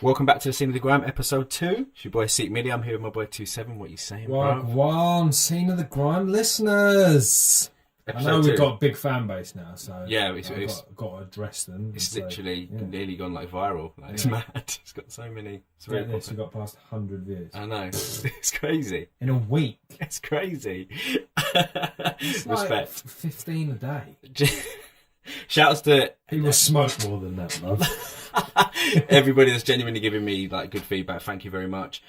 Welcome back to the Scene of the Grime, episode 2. It's your boy Seek Millie. I'm here with my boy 27. What are you saying, bro? One Scene of the Grime listeners. Episode I know 2. we've got a big fan base now, so yeah, I've got to address them. It's literally nearly gone like viral. Like, it's Yeah. mad. It's got so many. It's Get this, we got past 100 views I know. It's crazy. in a week. It's crazy. It's like Respect. 15 a day. Shouts to People smoke more than that, love. everybody that's genuinely giving me like good feedback. Thank you very much.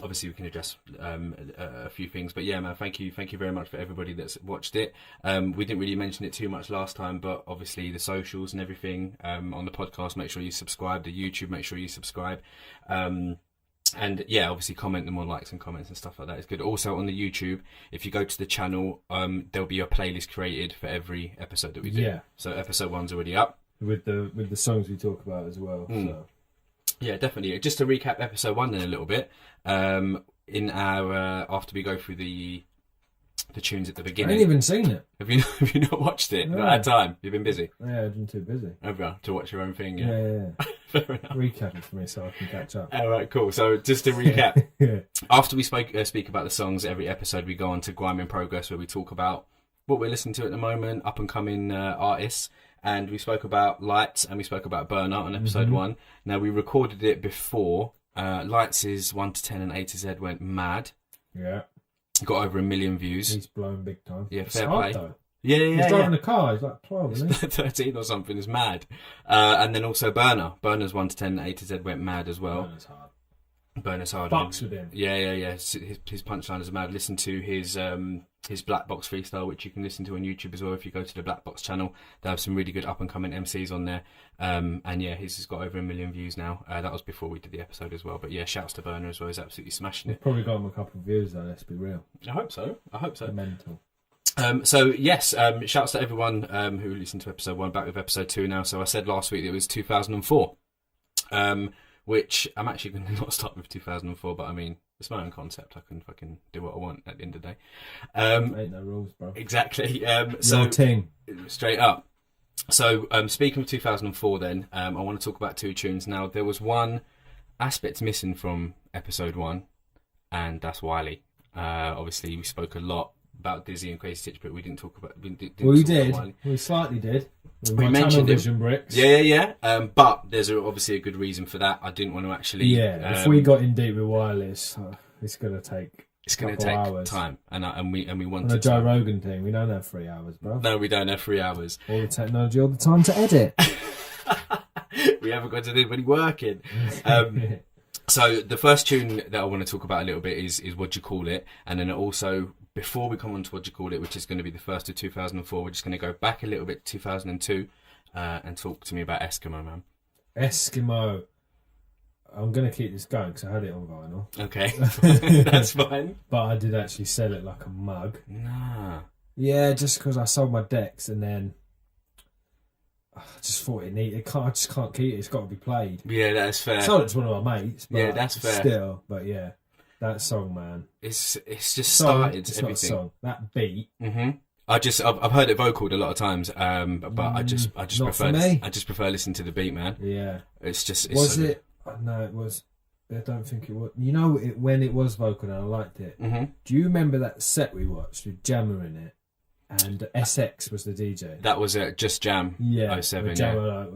Obviously we can address a few things, but yeah, man, thank you very much for everybody that's watched it. We didn't really mention it too much last time, but obviously the socials and everything on the podcast, make sure you subscribe. The YouTube, make sure you subscribe. And yeah, obviously comment, the more likes and comments and stuff like that is good. Also on the YouTube, if you go to the channel, there'll be a playlist created for every episode that we do. Yeah. So episode 1's already up. With the songs we talk about as well. So. Yeah, definitely. Just to recap episode 1 then a little bit. In our after we go through the tunes at the I beginning. ain't even seen it. Have you not watched it? No. Not had time. You've been busy. Yeah, I've been too busy. Over to watch your own thing. Yeah. Fair enough. Recap it for me so I can catch up. All right, cool. So just to recap, Yeah. after we speak about the songs, every episode we go on to Grime in Progress, where we talk about what we're listening to at the moment, up and coming artists. And we spoke about Lights and we spoke about Burner on episode 1. Now, we recorded it before. Lights is 1 to 10 and A to Z went mad. Yeah. Got over 1 million views. He's blown big time. Yeah, It's fair hard, play. though. Yeah. He's driving a car. He's like 12, isn't he? 13 or something is mad. And then also Burner. Burner's 1 to 10 and A to Z went mad as well. Burner's hard. Burner's hard. Fucks with him. Yeah. His punchline is mad. Listen to his Black Box freestyle, which you can listen to on YouTube as well. If you go to the Black Box channel, they have some really good up and coming MCs on there. And yeah, his has got over 1 million views now. That was before we did the episode as well. But yeah, shouts to Burner as well. He's absolutely smashing We've it. probably got him a couple of views though. Let's be real. I hope so. Mental. So yes, shouts to everyone who listened to episode 1. Back with episode 2 now. So I said last week that it was 2004. Which I'm actually going to not start with 2004, but I mean, it's my own concept. I can fucking do what I want at the end of the day. Ain't no rules, bro. Exactly. Your team. Straight up. So speaking of 2004 then, I want to talk about 2 tunes. Now, there was one aspect missing from episode 1, and that's Wiley. Obviously, we spoke a lot about Dizzy and Crazy Titch, but we didn't talk about... We did. We slightly did. We mentioned Vision bricks. Yeah. But there's obviously a good reason for that. I didn't want to actually... Yeah, if we got in deep with wireless, it's going to take... It's going to take hours. time, and we On wanted the Joe to... Rogan thing, we don't have 3 hours, bro. No, we don't have 3 hours. All the technology, all the time to edit. We haven't got to do any working. So the first tune that I want to talk about a little bit is What You Call It, and then also, before we come on to What You Call It, which is going to be the first of 2004, we're just going to go back a little bit to 2002 and talk to me about Eskimo, man. Eskimo. I'm going to keep this going because I had it on vinyl. Okay, that's fine. But I did actually sell it like a mug. Nah. Yeah, just because I sold my decks and then I just thought I just can't keep it. It's got to be played. Yeah, that's fair. I sold it to one of my mates. But Yeah, that's fair. Still, but yeah, that song, man. It's just started It's everything. not a song. That beat. Mm-hmm. I've heard it vocaled a lot of times, but I just not prefer for me. I just prefer listening to the beat, man. Yeah. It's Was so it? No, it was. I don't think it was. You know, when it was vocal, and I liked it. Mm-hmm. Do you remember that set we watched with Jammer in it, and SX was the DJ? That was Just Jam. Yeah, 07, with yeah. Jammer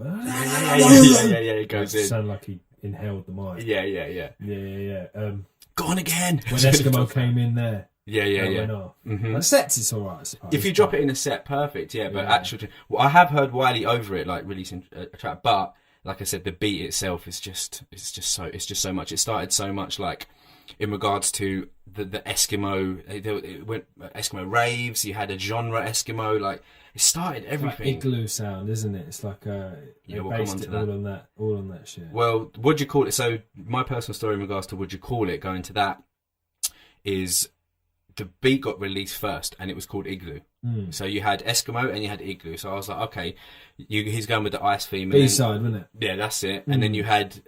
Yeah. It goes in. Sound like he inhaled the mic. Yeah. Yeah. Go on again. When Eskimo came in there. Yeah. Went off. Mm-hmm. The sets, it's alright, I suppose. If you drop it in a set, perfect. Yeah, but Yeah. actually, well, I have heard Wiley over it, like releasing a track, but like I said, the beat itself is just so much. It started so much like in regards to the Eskimo. It went Eskimo raves. You had a genre Eskimo. Like it started everything. Like igloo sound, isn't it? It's like Yeah, we'll based come on to it that. all on that shit. Well, Would You Call It? So my personal story in regards to Would You Call It, going to that, is the beat got released first, and it was called Igloo. So you had Eskimo and you had Igloo. So I was like, okay, he's going with the ice theme. B-side, wasn't it? Yeah, that's it. And then you had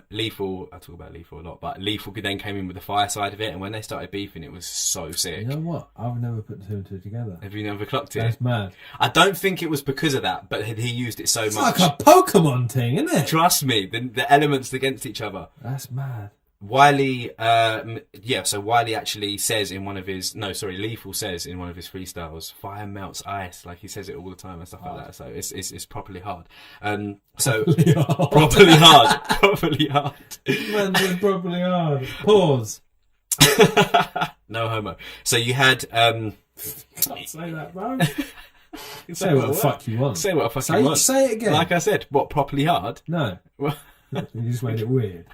Lethal. I talk about Lethal a lot, but Lethal then came in with the fire side of it. And when they started beefing, it was so sick. You know what? I've never put two and two together. Have you never clocked it? That's mad. I don't think it was because of that, but he used it so It's much. like a Pokemon thing, isn't it? Trust me, the elements against each other. That's mad. Wiley, so Wiley actually says in one of his, Lethal says in one of his freestyles, fire melts ice, like he says it all the time and stuff like that, so it's properly hard. Properly hard. Properly hard. Man, it's properly hard. Pause. No homo. So you had, Can't say that, bro. Say what the fuck you want. Say what the fuck you want. Say it again. Like I said, what, properly hard? No. You just made it weird.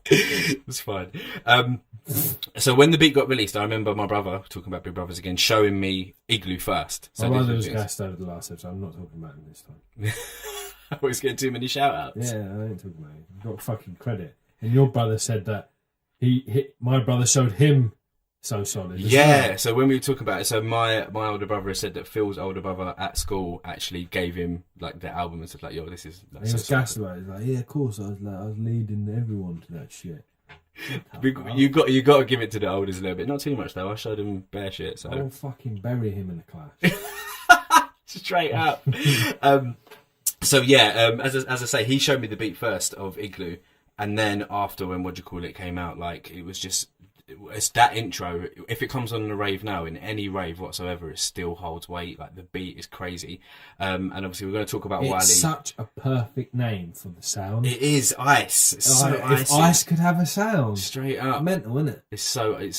It's fine. So when the beat got released, I remember my brother, talking about Big Brothers again, showing me Igloo first. So my brother was gassed over the last episode. I'm not talking about him this time. I always get too many shout outs. Yeah, I ain't talking about him. You've got fucking credit. And your brother said that my brother showed him so solid. Yeah, so when we were talking about it, so my older brother said that Phil's older brother at school actually gave him like the album and said like, yo, this is like, he was gassed about it. He's like, yeah, of course. I was leading everyone to that shit. You got to give it to the oldest a little bit, not too much though. I showed him bare shit, so I'll fucking bury him in the class. Straight up. As I say, he showed me the beat first of Igloo, and then after when came out, like it was just. It's that intro. If it comes on in a rave now, in any rave whatsoever, it still holds weight. Like the beat is crazy, and obviously we're going to talk about Wiley. It's such a perfect name for the sound. It is ice. It's so if icy. ice could have a sound, straight up, mental, isn't it? It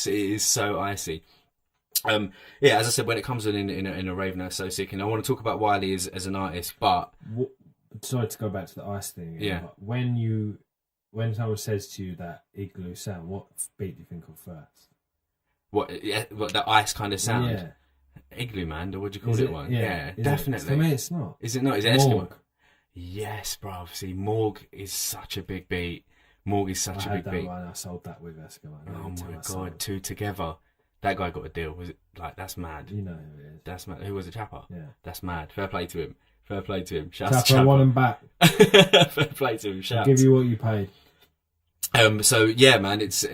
is so icy. As I said, when it comes in a rave now, it's so sick. And I want to talk about Wiley as an artist, but sorry to go back to the ice thing. Yeah. But when someone says to you that Igloo sound, what beat do you think of first? What the ice kind of sound? Yeah. Igloo, man, or would you call it one? Yeah, definitely. For me, it's not. Is it not? Is it Morg. Eskimo? Yes, bro. See, Morg is such a big beat. Morg is such a big beat. One, I sold that with Eskimo. Oh my god, two together. That guy got a deal. Was it like that's mad? You know who it is. That's mad. Who was it, Chapper? Yeah. That's mad. Fair play to him. Fair play to him. Shouts Chapper, won him back. Fair play to him. Shouts. I'll give you what you paid. So yeah, man, it's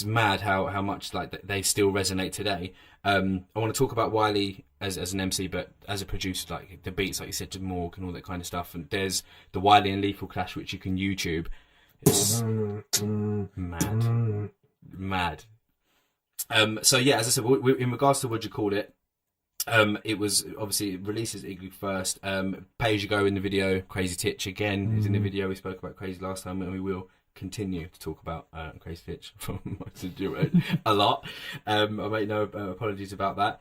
mad how much like they still resonate today. I want to talk about Wiley as an MC, but as a producer, like the beats, like you said, to Morg and all that kind of stuff. And there's the Wiley and Lethal clash, which you can YouTube. It's mad. So yeah, as I said, in regards to what you called it, it was obviously it releases Igloo first. Pay As You Go in the video, Crazy Titch again is in the video. We spoke about Crazy last time, and we will continue to talk about Crazy Titch a lot. I make no apologies about that.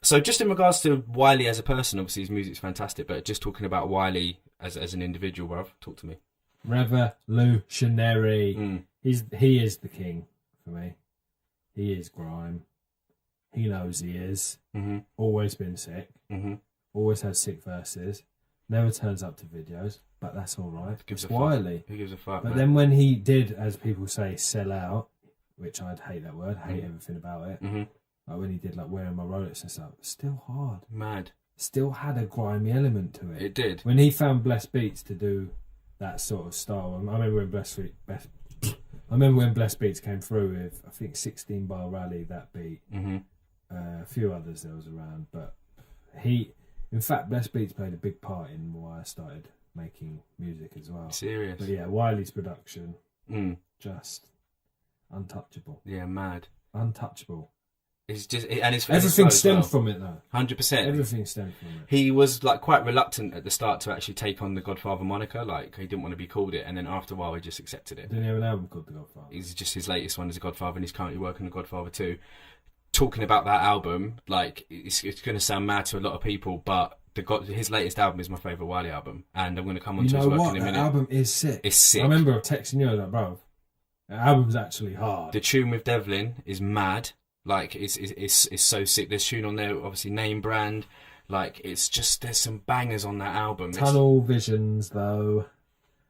So just in regards to Wiley as a person, obviously his music's fantastic, but just talking about Wiley as an individual, bruv, talk to me. Revolutionary. He is the king for me. He is grime. He knows he is. Mm-hmm. Always been sick. Mm-hmm. Always has sick verses. Never turns up to videos, but that's all right. Gives it's Wiley. Who gives a fuck? But man? then when he did, as people say, sell out, which I'd hate that word, hate everything about it. Mm-hmm. Like when he did like Wearing My Rolex and stuff, still hard. Mad. Still had a grimy element to it. It did. When he found Blessed Beats to do that sort of style, I remember when Blessed Beats came through with, I think, 16 Bar Rally, that beat. Mm-hmm. A few others there was around, but in fact, Blessed Beats played a big part in why I started making music as well. Serious. But yeah, Wiley's production, just untouchable. Yeah, mad. Untouchable. It's just, and it's everything stemmed from it though. 100%. Everything stemmed from it. He was like quite reluctant at the start to actually take on the Godfather moniker. Like he didn't want to be called it, and then after a while he just accepted it. Didn't he have an album called The Godfather? It's just his latest one is The Godfather, and he's currently working on Godfather 2. Talking about that album, like it's going to sound mad to a lot of people, but his latest album is my favourite Wiley album, and I'm going to come on to his work in a minute. That album is sick. It's sick. I remember texting you, I was like, bro, the album's actually hard. The tune with Devlin is mad. Like it's so sick. There's tune on there, obviously Name Brand. Like it's just there's some bangers on that album. Tunnel Visions though.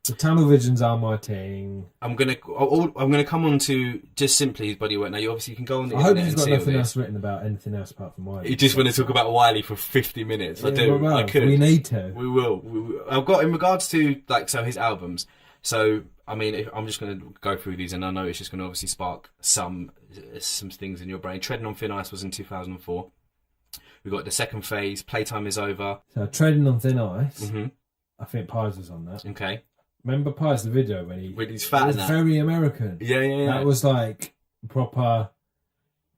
The tunnel visions are my thing. I'm gonna come on to just simply his body work. Now, you obviously can go on the I hope internet he's and got see all nothing this. else written about anything else apart from Wiley. You just want to talk about Wiley for 50 minutes. I Yeah, do. well, I could. we need to. We will. I've got, in regards to his albums. So I mean, I'm just going to go through these, and I know it's just going to obviously spark some things in your brain. Treading on Thin Ice was in 2004. We got The Second Phase. Playtime Is Over. So Treading on Thin Ice. Mm-hmm. I think Pies was on that. Okay. Remember Pies, the video when he's fat. It was very American. Yeah. That was like proper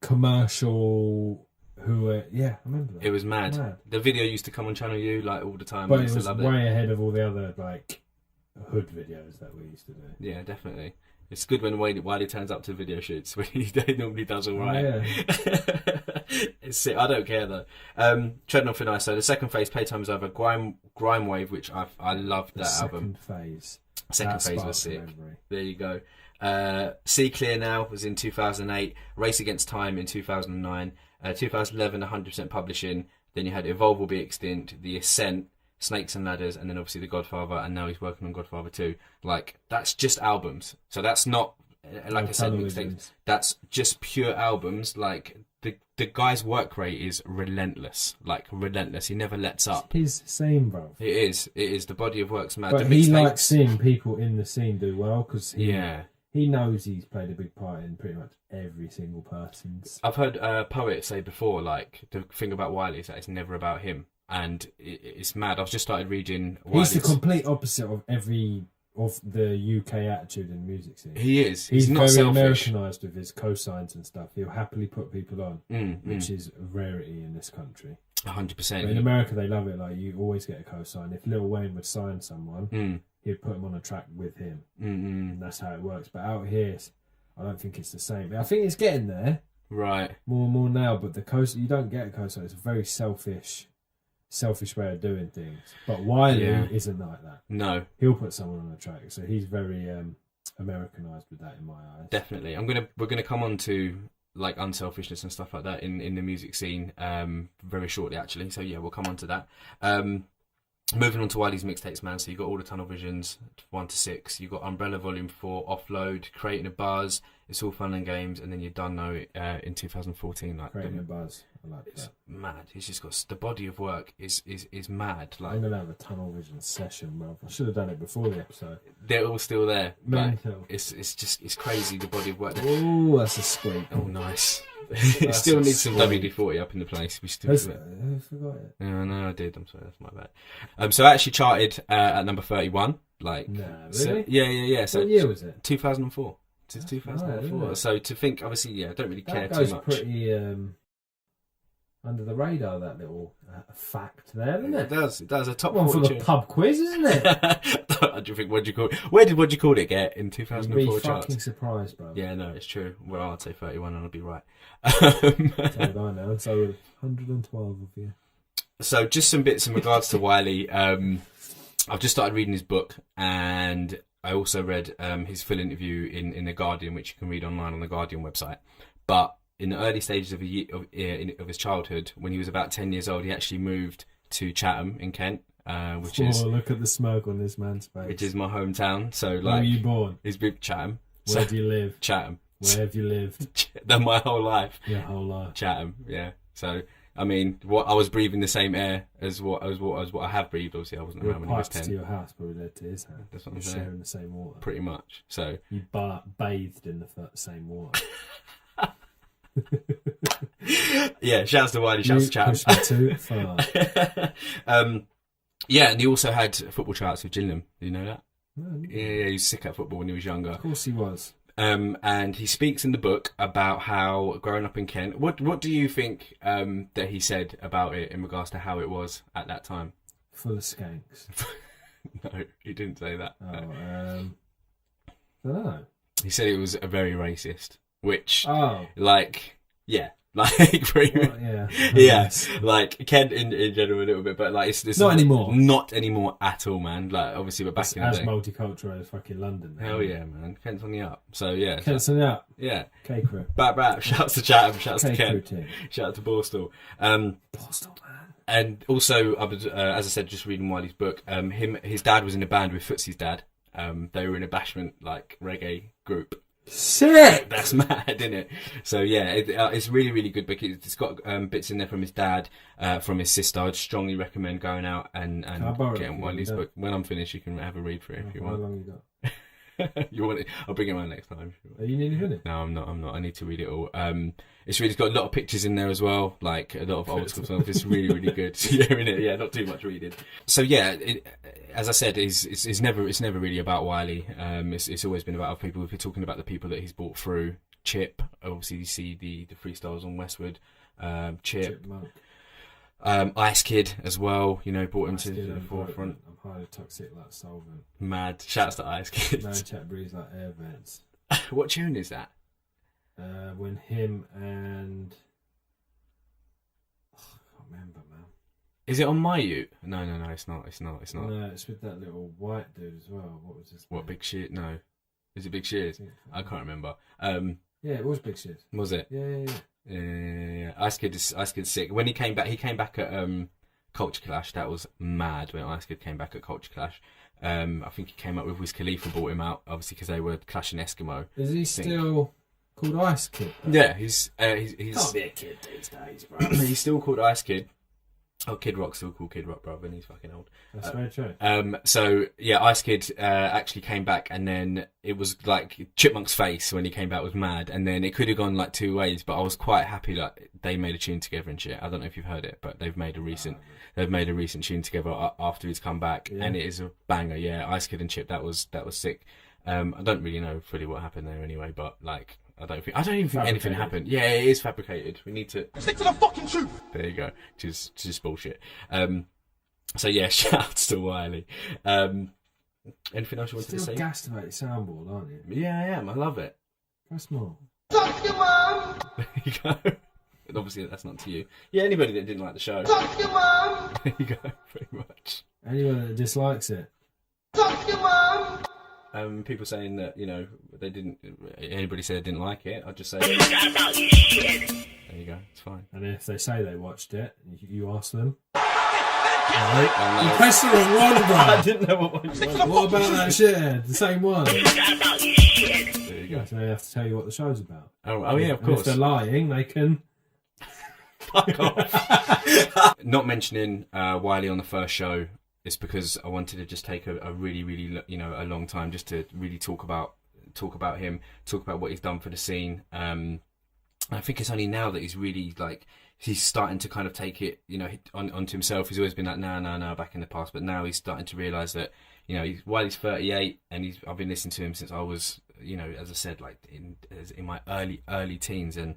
commercial. I remember that. It was mad. The video used to come on Channel U like all the time. But I it used to was love way ahead of all the other like hood videos that we used to do. Yeah, definitely. It's good when Wiley turns up to video shoots when he normally does all right. Oh, yeah. It's sick. I don't care though. Treading on Thin Ice. So The Second Phase, Playtime Is Over, Grime Wave, which I loved that album. Second Phase was sick. There you go. See Clear Now was in 2008. Race Against Time in 2009. 2011, 100% Publishing. Then you had Evolve Will Be Extinct, The Ascent, Snakes and Ladders, and then obviously The Godfather, and now he's working on Godfather 2. Like, that's just albums. So that's not, like I said, mixtapes. That's just pure albums. Like, the guy's work rate is relentless. Like, relentless. He never lets up. It's his scene, bro. It is. The body of work's mad. But he likes seeing people in the scene do well, because he knows he's played a big part in pretty much every single person's. I've heard poets say before, like, the thing about Wiley is that it's never about him. And it's mad. I've just started reading Wiley's. He's the complete opposite of the UK attitude in the music scene. He is. He's not very selfish. Americanised with his cosigns and stuff. He'll happily put people on, which is a rarity in this country. 100%. In America, they love it. Like, you always get a cosign. If Lil Wayne would sign someone, he'd put him on a track with him. And that's how it works. But out here, I don't think it's the same. I think it's getting there. Right. More and more now. But you don't get a cosign. It's a very selfish way of doing things. But Wiley isn't like that. No. He'll put someone on a track. So he's very Americanized with that in my eyes. Definitely. We're gonna come on to like unselfishness and stuff like that in the music scene very shortly actually. So yeah, we'll come on to that. Moving on to Wiley's mixtapes, man. So you got All the Tunnel Visions 1 to 6. You got Umbrella Volume 4, Offload, Creating a Buzz, It's All Fun and Games, and then you done know it in 2014. Like Creating a Buzz, I like it's that. Mad. He's just got the body of work is mad. Like, I'm gonna have a Tunnel Vision session, bro. I should have done it before the episode. They're all still there. Like, Mental. it's crazy the body of work. Oh, that's a squeak. Oh, nice. It still needs some WD-40 up in the place. We still I forgot it. Yeah, no, I did. I'm sorry, that's my bad. So I actually charted at number 31. Like, no, really? So, yeah. So what year was it? 2004. It's 2004. Right, so to think, obviously, I don't really care that goes too much. pretty under the radar. That little fact there, isn't it? It does. A top one for the fortune. pub quiz, isn't it? What do you think? What'd you call it? What'd you call it get in 2004 You'd be charts? fucking surprised, bro. Yeah, no, it's true. Well, I'd say 31 and I'll be right. So would I know. So would 112 of you. So just some bits in regards to Wiley. I've just started reading his book, and I also read his full interview in The Guardian, which you can read online on the Guardian website. But in the early stages of his childhood, when he was about 10 years old, he actually moved to Chatham in Kent, which is... look at the smoke on this man's face. Which is my hometown. So, like... Where were you born? He's been Chatham. Where do you live? Chatham. Where have you lived? My whole life. Your whole life. Chatham, yeah. So... I mean, I was breathing the same air as what I have breathed. Obviously, I wasn't around when I was 10. To your house probably led to his house. That's what I'm saying. Sharing the same water. Pretty much. So you bathed in the same water. Yeah, shouts to Wiley, shouts to Chatham. Pushed me too far. Yeah, and he also had football tryouts with Gillingham. Do you know that? No, Yeah, he was sick at football when he was younger. Of course he was. And he speaks in the book about how growing up in Kent. What do you think that he said about it in regards to how it was at that time? Full of skanks. No, he didn't say that. Oh, I don't know. He said it was a very racist, which, yeah, like pretty well, yeah, yes, like Kent in general a little bit, but like it's not anymore. Not anymore at all, man. Like obviously, but back it's in the as day, multicultural as fucking London. Man. Hell yeah, man. Kent's on the up. So yeah, Kent's on the up. Yeah. K crew. Bap. Shouts to Chatham. Shouts to K-crew Kent. team. Shout out to Borstal. Borstal, man. And also, I was, as I said, just reading Wiley's book. His dad was in a band with Footsie's dad. They were in a bashment like reggae group. Sick. That's mad, isn't it? So yeah, it's really, really good book. It's got bits in there from his dad, from his sister. I'd strongly recommend going out and getting Wiley's book. When I'm finished, you can have a read for it if you want. How long you got? You want it? I'll bring it around next time. Are you nearly finished? No, I'm not. I need to read it all. It's got a lot of pictures in there as well, like a lot of old school stuff. It's really, really good. Yeah, in it. Yeah, not too much reading. So yeah, as I said, it's never really about Wiley. It's always been about other people. If you're talking about the people that he's brought through, Chip. Obviously, you see the freestyles on Westwood. Chip. Ice Kid as well. You know, brought him to the forefront. I'm highly toxic like solvent. Mad. Shouts to Ice Kid. Man chat breeze like air vents. What tune is that? When him and I can't remember, man. Is it on My Ute? No, it's not. No, it's with that little white dude as well. What was his name? Big Shit? No. Is it Big Shit? I can't remember. Yeah, it was Big Shit. Was it? Yeah. Ice Kid's sick. When he came back at Culture Clash. That was mad when Ice Kid came back at Culture Clash. I think he came up with Wiz Khalifa, brought him out, obviously because they were clashing Eskimo. Is he still called Ice Kid? Yeah, he's can't be a kid these days, bro. He's still called Ice Kid. Oh, Kid Rock's still called Kid Rock, bro, and he's fucking old. That's very true. So yeah, Ice Kid actually came back, and then it was like Chipmunk's face when he came back was mad, and then it could have gone like two ways, but I was quite happy that they made a tune together and shit. I don't know if you've heard it, but they've made a recent tune together after he's come back, and it is a banger. Yeah, Ice Kid and Chip, that was sick. I don't really know fully what happened there anyway, but like. I don't even think anything happened. Yeah, it is fabricated. We need to stick to the fucking truth. There you go. Just bullshit. So yeah, shouts to Wiley. Anything else you want to say? Still gassed about your soundboard, aren't you? Yeah, I am. I love it. Press more. Fuck your mum. There you go. And obviously that's not to you. Yeah, anybody that didn't like the show. Fuck your mum. There you go. Pretty much. Anyone that dislikes it. Fuck your mum. People saying that, you know, they didn't. Anybody said they didn't like it, I'd just say. There you go, it's fine. And if they say they watched it, you ask them. Oh, no. You pressed the wrong one, bro. I didn't know what one was. What about that shithead? The same one. There you go. So they have to tell you what the show's about. Oh yeah, of and course. If they're lying, they can. Fuck off. Not mentioning Wiley on the first show. It's because I wanted to just take a really, really, you know, a long time just to really talk about him, talk about what he's done for the scene. I think it's only now that he's really like he's starting to kind of take it, you know, onto himself. He's always been like no back in the past, but now he's starting to realise that, you know, Wiley's 38 and I've been listening to him since I was, you know, as I said, like in my early teens, and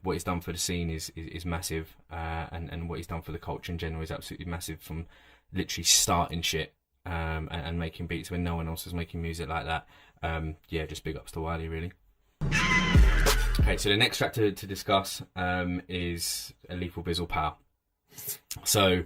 what he's done for the scene is massive, and what he's done for the culture in general is absolutely massive, from literally starting shit and making beats when no one else was making music like that. Yeah, just big ups to Wiley, really. Okay, so the next track to discuss is a Lethal Bizzle Power. So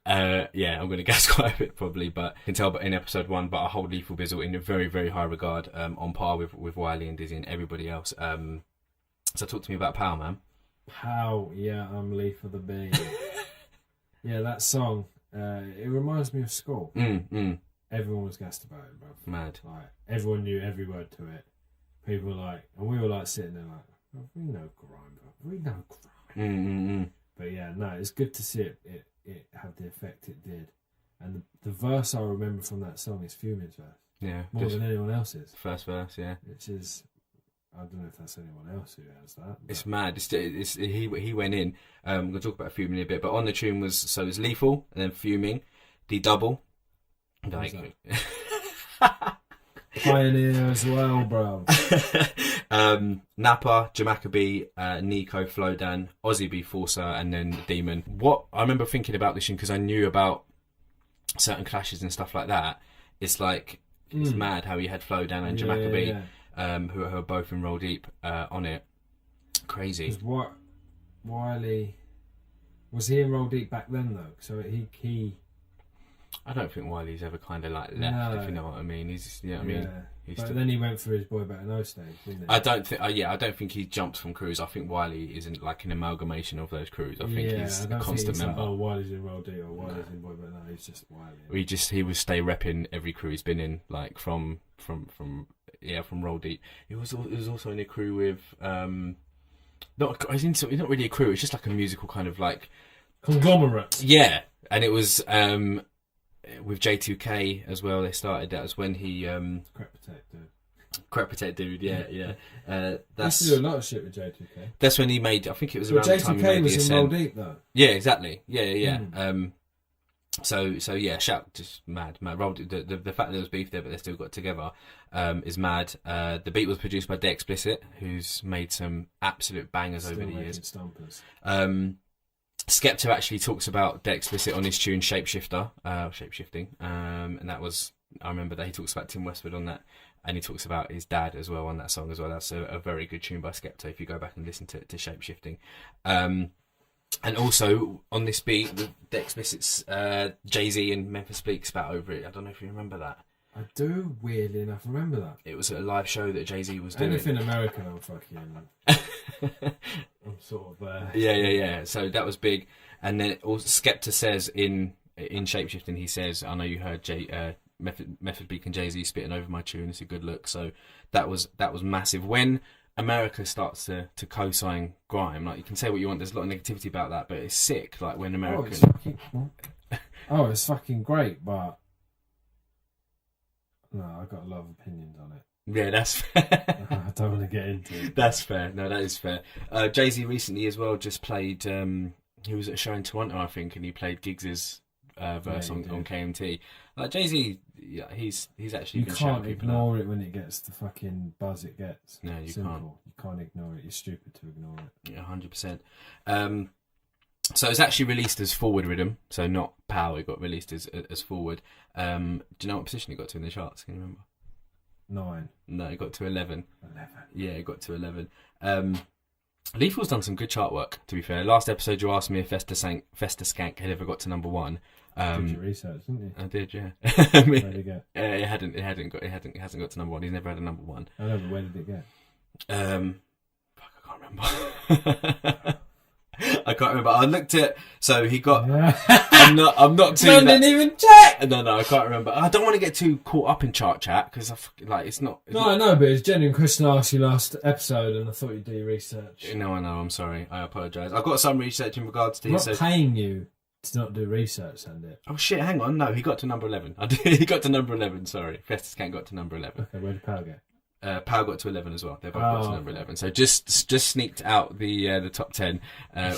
yeah, I'm going to guess quite a bit probably, but you can tell in episode 1, but I hold Lethal Bizzle in a very, very high regard, on par with Wiley and Dizzy and everybody else. So talk to me about Power, man. Pow, yeah, I'm Lethal the Bee. Yeah, that song. It reminds me of school. Everyone was gassed about it, bro. Mad. Like, everyone knew every word to it. People were like, and we were like sitting there like, oh, we know grime, bro. We know grime. But yeah, no, it's good to see it have the effect it did. And the verse I remember from that song is Fuming's verse. Yeah. More than anyone else's. First verse, yeah. Which is, I don't know if that's anyone else who has that. But. It's mad. He went in. I'm going to talk about Fuming in a bit, but on the tune was, so it's Lethal and then Fuming, the double. Like, Pioneer as well, bro. Napa, Jamaica B, Nico, Flodan, Ozzy B, Forcer, and then Demon. What I remember thinking about this tune, because I knew about certain clashes and stuff like that, it's like, it's mad how you had Flodan and Jamaica B. Who are both in Roll Deep on it. Crazy. What Wiley was he in Roll Deep back then though? So he I don't think Wiley's ever kind of like left, if you know what I mean. He's, you know what I mean. He's But then he went for his Boy Better Know stage, didn't he? I don't think. I don't think he jumped from crews. I think Wiley isn't like an amalgamation of those crews. I think he's a constant member. Like, Wiley's in Roll D or Wiley's in Boy Better Know. He's just Wiley. He would stay repping every crew he's been in, like from Roll Deep. He was also in a crew with not really a crew. It's just like a musical kind of like conglomerate. Yeah, and it was with J2K as well. They started that as when he Crep Protect dude. Yeah. That's used to do a lot of shit with J2K. That's when he made. I think it was around the time he made was the in Roll Ascent. Deep though. Yeah, exactly. Yeah. So yeah, shout, just mad. Roll, the fact that there was beef there, but they still got together, is mad. The beat was produced by De Explicit, who's made some absolute bangers over the years. Stumpers. Skepta actually talks about De Explicit on his tune Shapeshifting, and that was, I remember that he talks about Tim Westwood on that, and he talks about his dad as well on that song as well. That's a very good tune by Skepta if you go back and listen to Shapeshifting. And also on this beat, the Explicit's Jay-Z and Memphis Bleak spat over it. I don't know if you remember that. I do, weirdly enough, remember that. It was a live show that Jay-Z was doing. Anything American, I'm fucking... I'm sort of... Yeah. So that was big. And then also Skepta says in Shapeshifting, he says, I know you heard Method Bleak and Jay-Z spitting over my tune. It's a good look. So that was massive. When America starts to co-sign grime, like, you can say what you want, there's a lot of negativity about that, but it's sick, like when America... it's fucking great, but no, I've got a lot of opinions on it. Yeah, that's fair. I don't want to get into it. That's fair. No, that is fair. Jay-Z recently as well just played, he was at a show in Toronto, I think, and he played Giggs' verse on KMT. Like, Jay-Z, yeah, he's actually you been can't people ignore out. it when it gets the fucking buzz it gets. No, you Simple. can't. You can't ignore it. You're stupid to ignore it. Yeah, 100%. So it's actually released as Forward Rhythm, so not Power. It got released as Forward. Do you know what position it got to in the charts? Can you remember? 9. No, it got to 11. 11. Yeah, it got to 11. Lethal's done some good chart work, to be fair. Last episode you asked me if Festa Skank had ever got to number 1. Did your research, didn't you? I did, yeah. Where did it get? It hasn't got to number 1. He's never had a number 1. I know, but where did it get? I can't remember. I can't remember. I looked at, so he got. Yeah. I'm not too. Man didn't even check. No, I can't remember. I don't want to get too caught up in chart chat because it's not. I know, but it's genuine question I asked you last episode, and I thought you'd do your research. No, I know. I'm sorry. I apologise. I've got some research in regards to. I'm not paying you to not do research, send it. Oh shit! Hang on. No, he got to number 11. He got to number 11. Sorry, Festus Skank got to number 11. Okay, where did Power get? Power got to 11 as well. They both got to number 11. So just sneaked out the top 10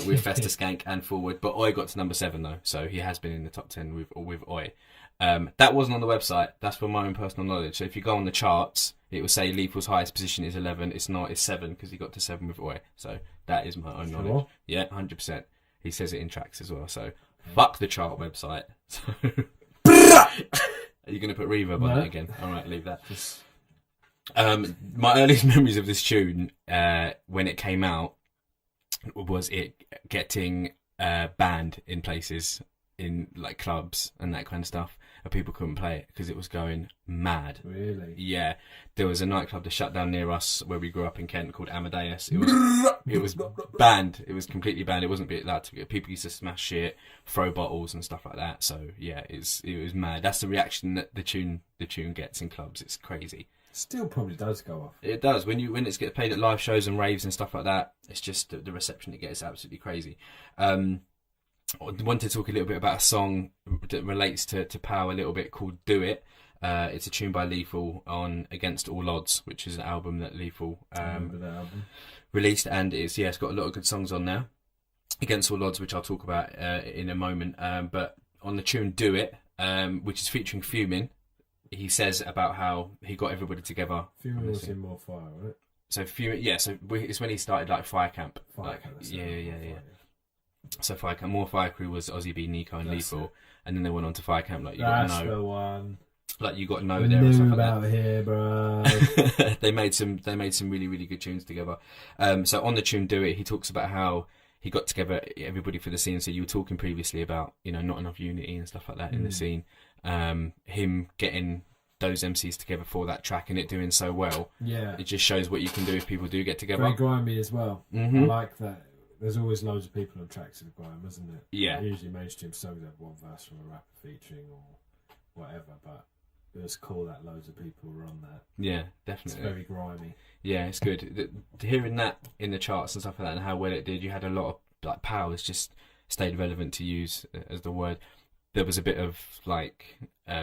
with Festa Skank and Forward. But Oi got to number 7 though, so he has been in the top 10 with Oi. That wasn't on the website. That's from my own personal knowledge. So if you go on the charts, it will say Lethal's highest position is 11. It's not. It's 7 because he got to 7 with Oi. So that is my own knowledge. Yeah, 100%. He says it in tracks as well. So fuck the chart website. So are you going to put reverb on it again? All right, leave that. My earliest memories of this tune, when it came out, was it getting banned in places, in like clubs and that kind of stuff, and people couldn't play it because it was going mad. Really? Yeah, there was a nightclub that shut down near us where we grew up in Kent called Amadeus. It was banned. It was completely banned. It wasn't allowed to get. People used to smash shit, throw bottles and stuff like that. So yeah, it was mad. That's the reaction that the tune gets in clubs. It's crazy. Still probably does go off. It does. When it gets played at live shows and raves and stuff like that, it's just the reception it gets is absolutely crazy. I wanted to talk a little bit about a song that relates to Power a little bit called Do It. It's a tune by Lethal on Against All Odds, which is an album that Lethal released, and it's got a lot of good songs on there. Against All Odds, which I'll talk about in a moment. But on the tune Do It, which is featuring Fuming, he says about how he got everybody together. Fuming was in More Fire, right? So Fuming, so it's when he started like Fire Camp. Fire Camp, yeah. So Fire Camp, More Fire Crew was Ozzy B, Nico, and Lethal, and then they went on to Fire Camp. Like that's the one. Like You Got No there and stuff like about that. Here, bro. they made some really, really good tunes together. So on the tune Do It, he talks about how he got together everybody for the scene. So you were talking previously about not enough unity and stuff like that in the scene. him getting those MCs together for that track and it doing so well. Yeah. It just shows what you can do if people do get together. Very grimy as well. Mm-hmm. I like that. There's always loads of people on tracks of grime, isn't it? Yeah. Usually mainstream songs have one verse from a rapper featuring or whatever, but it was cool that loads of people were on that. Yeah, definitely. It's very grimy. Yeah, it's good. Hearing that in the charts and stuff like that and how well it did, you had a lot of, like, power has just stayed relevant to use as the word. There was a bit of, like,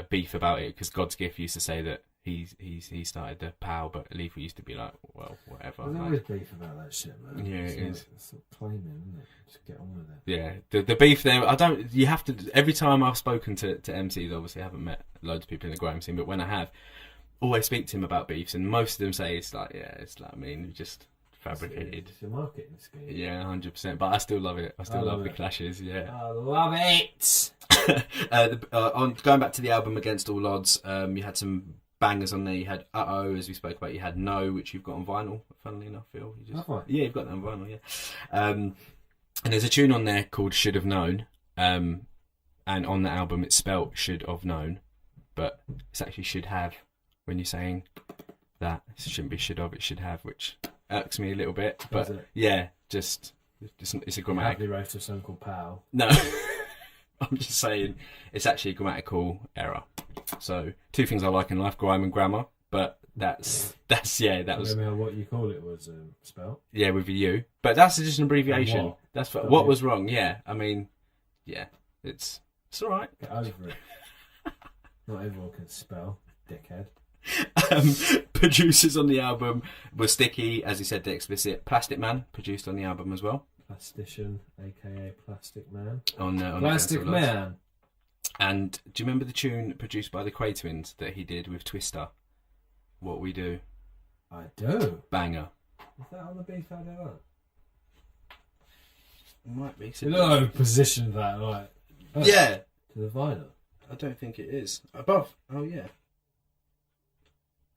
beef about it because God's Gift used to say that he started the POW, but Lethal used to be like, well, whatever. There's like, always beef about that shit, man. Yeah, it is. It's claiming, isn't it? Just get on with it. Yeah, the beef there. You have to. Every time I've spoken to MCs, obviously I haven't met loads of people in the grime scene, but when I have, always speak to him about beefs, and most of them say it's like, I mean, just fabricated. It's a marketing scheme. Yeah, 100%. But I still love it. I still love the clashes. Yeah. I love it. On going back to the album Against All Odds, you had some bangers on there. You had Uh-Oh, as we spoke about. You had No, which you've got on vinyl, funnily enough, Phil. Yeah, you've got that on vinyl, yeah. And there's a tune on there called Should Have Known. And on the album it's spelt Should Have Known, but it's actually Should Have when you're saying that. It shouldn't be Should Have, it Should Have, which irks me a little bit. But yeah, just it's a grammatic. Happily wrote a song called POW. No. I'm just saying it's actually a grammatical error. So, two things I like in life, grime and grammar, but that was... Remember what you call it was spelled? Yeah, with a U. But that's just an abbreviation. What? That's what was wrong, yeah. I mean, yeah, it's alright. Get over it. Not everyone can spell, dickhead. Producers on the album were Sticky, as he said, the explicit. Plastic Man produced on the album as well. Plastician, aka Plastic Man. On Plastic Man. And do you remember the tune produced by the Quay Twins that he did with Twister? What We Do. I do. Banger. Is that on the B-side of that? Might be. No, position that like. Yeah. To the vinyl. I don't think it is. Above. Oh yeah.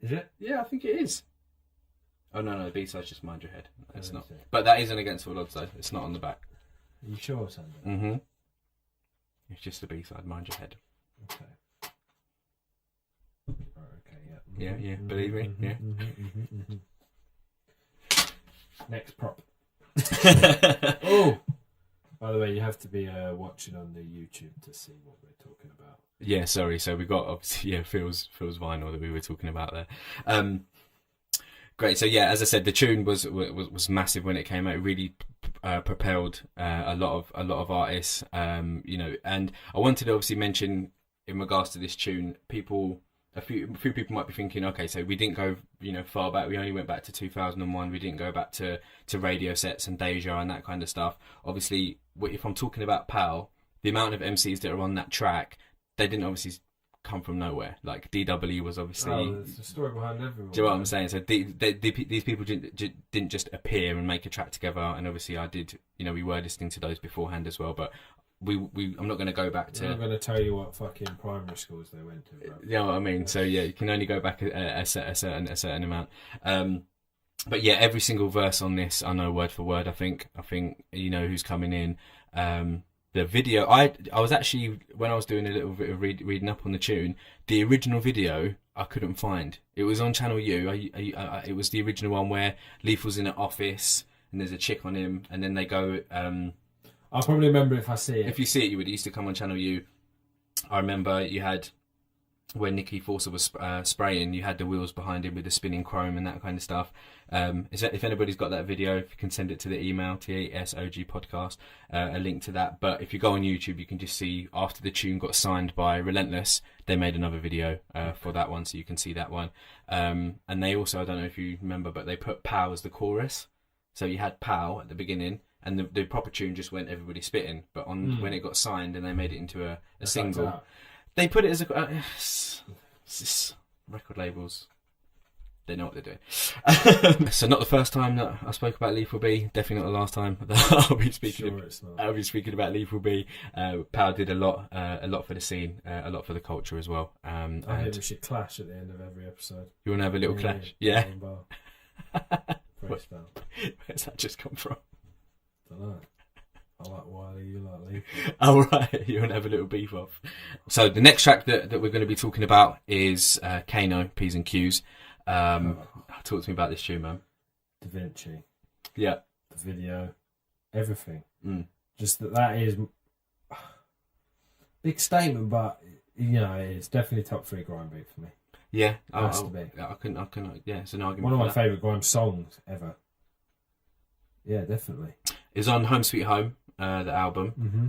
Is it? Yeah, I think it is. Oh no, the B-side's just Mind Your Head. It's not. It? But that isn't Against All Odds though. It's not on the back. Are you sure, Sander? Mm-hmm. It's just the B-side, Mind Your Head. Okay. Right, okay, yeah. Yeah, yeah, believe me, yeah. Next prop. Oh! By the way, you have to be watching on the YouTube to see what we're talking about. Yeah, sorry. So we got, obviously, Phil's vinyl that we were talking about there. Great. So yeah, as I said, the tune was massive when it came out. It really propelled a lot of artists. And I wanted to obviously mention in regards to this tune, a few people might be thinking, okay, so we didn't go far back. We only went back to 2001. We didn't go back to radio sets and Deja and that kind of stuff. Obviously, if I'm talking about PAL, the amount of MCs that are on that track, they didn't obviously come from nowhere. Like DW was obviously. Oh, there's a story behind everyone. Do you know what I'm saying? So these people didn't just appear and make a track together. And obviously, I did. We were listening to those beforehand as well. But I'm not going to go back to. I'm not going to tell you what fucking primary schools they went to. Bro. You know what I mean? So yeah, you can only go back a certain amount. But yeah, every single verse on this, I know word for word. I think who's coming in. The video, I was actually, when I was doing a little bit of reading up on the tune, the original video I couldn't find. It was on Channel U. It was the original one where Lethal's in an office and there's a chick on him, and then they go. I'll probably remember if I see it. If you see it, it used to come on Channel U. I remember you had, when Nicky Forcer was spraying, you had the wheels behind him with the spinning chrome and that kind of stuff. If anybody's got that video, if you can send it to the email, TSOGPodcast, a link to that. But if you go on YouTube, you can just see after the tune got signed by Relentless, they made another video for that one, so you can see that one. And they also, I don't know if you remember, but they put POW as the chorus. So you had POW at the beginning, and the proper tune just went Everybody Spitting. But when it got signed and they made it into a single, they put it as a record labels. They know what they're doing. So not the first time that I spoke about Lethal B. Definitely not the last time that I'll be speaking. I'll be speaking about Lethal B. Power did a lot for the scene, a lot for the culture as well. I think we should clash at the end of every episode. You want to have a little clash? Yeah. Where's that just come from? Don't know. I like Wiley, you like Lee. Oh, right. You want to have a little beef off. So the next track that we're going to be talking about is Kano, P's and Q's. Talk to me about this tune, man. Da Vinci. Yeah. The video. Everything. Mm. Just that is... Big statement, but, it's definitely top 3 grime beat for me. Yeah. Has to be. I can, yeah, it's an argument. One of my for that. favourite grime songs ever. Yeah, definitely. It's on Home Sweet Home, the album. Mm-hmm.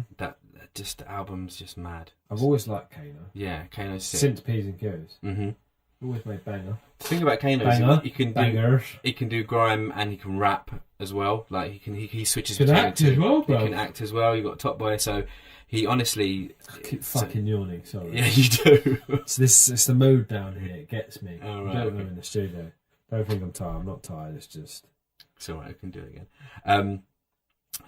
The album's just mad. I've always liked Kano. Yeah, Kano's sick. Since P's and Q's. Mm-hmm. Always made banger. The thing about Kano Banger. is he can do grime and he can rap as well. Like he switches Can between act the two. as well, bro. He can act as well. You got Top Boy, so he honestly. I keep fucking yawning, sorry. Yeah, you do. It's the mood down here. It gets me. Oh, I right, don't okay. know in the studio. Don't think I'm tired. I'm not tired. It's just... It's alright, I can do it again.